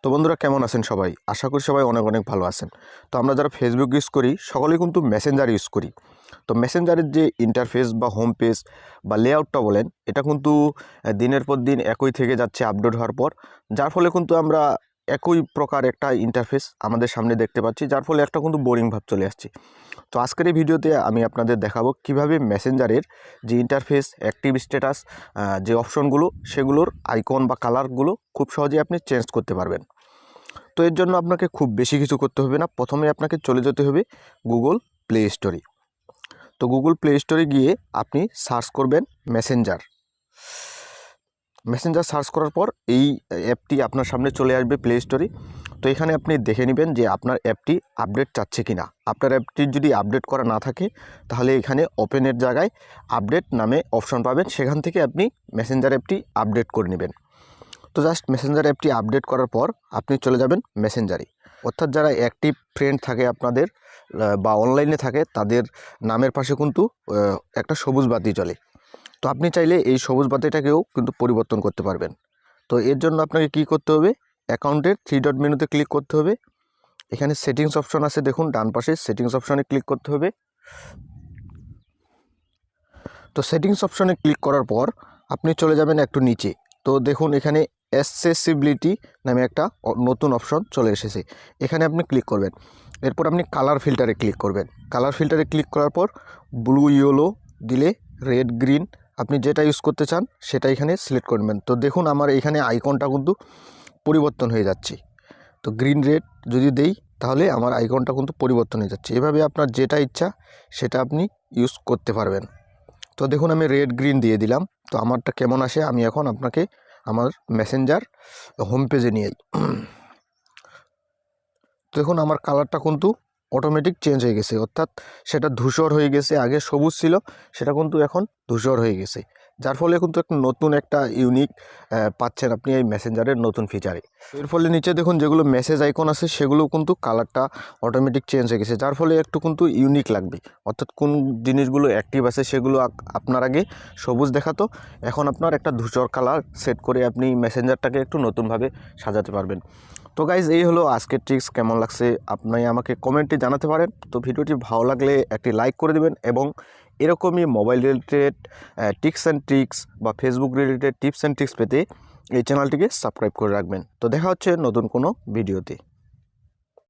তো বন্ধুরা কেমন আছেন সবাই? আশা করি সবাই অনেক অনেক ভালো আছেন। তো আমরা যারা ফেসবুক ইউজ করি সকলেই কিন্তু মেসেঞ্জার ইউজ করি। তো মেসেঞ্জারের যে ইন্টারফেস বা হোম পেজ বা লেআউটটা বলেন, এটা কিন্তু দিনের পর দিন একই থেকে যাচ্ছে আপডেট হওয়ার পর, যার ফলে কিন্তু আমরা একই প্রকার একটা ইন্টারফেস আমাদের সামনে দেখতে পাচ্ছি, যার ফলে একটা কিন্তু বোরিং ভাব চলে আসছে। তো আজকের এই ভিডিওতে আমি আপনাদের দেখাবো কিভাবে মেসেঞ্জারের যে ইন্টারফেস, অ্যাক্টিভ স্ট্যাটাস, যে অপশনগুলো সেগুলোর আইকন বা কালারগুলো খুব সহজেই আপনি চেঞ্জ করতে পারবেন। তো এর জন্য আপনাকে খুব বেশি কিছু করতে হবে না। প্রথমে আপনাকে চলে যেতে হবে গুগল প্লে স্টোরে। তো গুগল প্লে স্টোরে গিয়ে আপনি সার্চ করবেন মেসেঞ্জার। সার্চ করার পর এই অ্যাপটি আপনার সামনে চলে আসবে প্লে স্টোরে। তো এখানে আপনি দেখে নেবেন যে আপনার অ্যাপটি আপডেট চাচ্ছে কি না। আপনার অ্যাপটি যদি আপডেট করা না থাকে তাহলে এখানে ওপেনের জায়গায় আপডেট নামে অপশন পাবেন, সেখান থেকে আপনি মেসেঞ্জার অ্যাপটি আপডেট করে নেবেন। তো জাস্ট মেসেঞ্জার অ্যাপটি আপডেট করার পর আপনি চলে যাবেন মেসেঞ্জারে। অর্থাৎ যারা অ্যাক্টিভ ফ্রেন্ড থাকে আপনাদের বা অনলাইনে থাকে, তাদের নামের পাশে কিন্তু একটা সবুজ বাতি জ্বলে। তো আপনি চাইলে এই সবুজ বাতিটাকেও কিন্তু পরিবর্তন করতে পারবেন। তো এর জন্য আপনাকে কি করতে হবে, অ্যাকাউন্টের 3 ডট মেনুতে ক্লিক করতে হবে। এখানে সেটিংস অপশন আছে, দেখুন ডান পাশে সেটিংস অপশনে ক্লিক করতে হবে। তো সেটিংস অপশনে ক্লিক করার পর আপনি চলে যাবেন একটু নিচে। তো দেখুন এখানে অ্যাক্সেসিবিলিটি নামে একটা নতুন অপশন চলে এসেছে, এখানে আপনি ক্লিক করবেন। এরপর আপনি কালার ফিল্টারে ক্লিক করবেন। কালার ফিল্টারে ক্লিক করার পর ব্লু ইয়েলো দিলে রেড গ্রিন, আপনি যেটা ইউজ করতে চান সেটা এখানে সিলেক্ট করবেন। তো দেখুন আমার এখানে আইকনটা কিন্তু পরিবর্তন হয়ে যাচ্ছে। তো গ্রিন রেড যদি দেই তাহলে আমার আইকনটা কিন্তু পরিবর্তন হয়ে যাচ্ছে। এভাবে আপনার যেটা ইচ্ছা সেটা আপনি ইউজ করতে পারবেন। তো দেখুন আমি রেড গ্রিন দিয়ে দিলাম। তো আমারটা কেমন আসে আমি এখন আপনাকে আমার মেসেঞ্জার হোম পেজে নিয়ে যাই। দেখুন আমার কালারটা কিন্তু অটোমেটিক চেঞ্জ হয়ে গেছে, অর্থাৎ সেটা ধূসর হয়ে গেছে। আগে সবুজ ছিল, সেটা কিন্তু এখন ধূসর হয়ে গেছে, যার ফলে কিন্তু নতুন একটা ইউনিক পাচ্ছেন আপনি এই মেসেঞ্জারের নতুন ফিচারে। এর ফলে নিচে দেখুন যেগুলো মেসেজ আইকন আছে সেগুলো কিন্তু কালারটা অটোমেটিক চেঞ্জ হয়ে গেছে, যার ফলে একটু কিন্তু ইউনিক লাগবে। অর্থাৎ কোন জিনিসগুলো অ্যাক্টিভ আছে সেগুলো আপনার আগে সবুজ দেখাতো, এখন আপনার একটা ধূসর কালার সেট করে আপনি মেসেঞ্জারটাকে একটু নতুনভাবে সাজাতে পারবেন। তো গাইজ এই হলো আজকের ট্রিক্স। কেমন লাগছে আপনি আমাকে কমেন্টে জানাতে পারেন। তো ভিডিওটি ভালো লাগলে একটি লাইক করে দেবেন এবং এরকমই mobile related tips and tricks বা Facebook related tips and tricks পেতে এই চ্যানেলটিকে সাবস্ক্রাইব করে রাখবেন। তো দেখা হচ্ছে নতুন কোনো ভিডিওতে।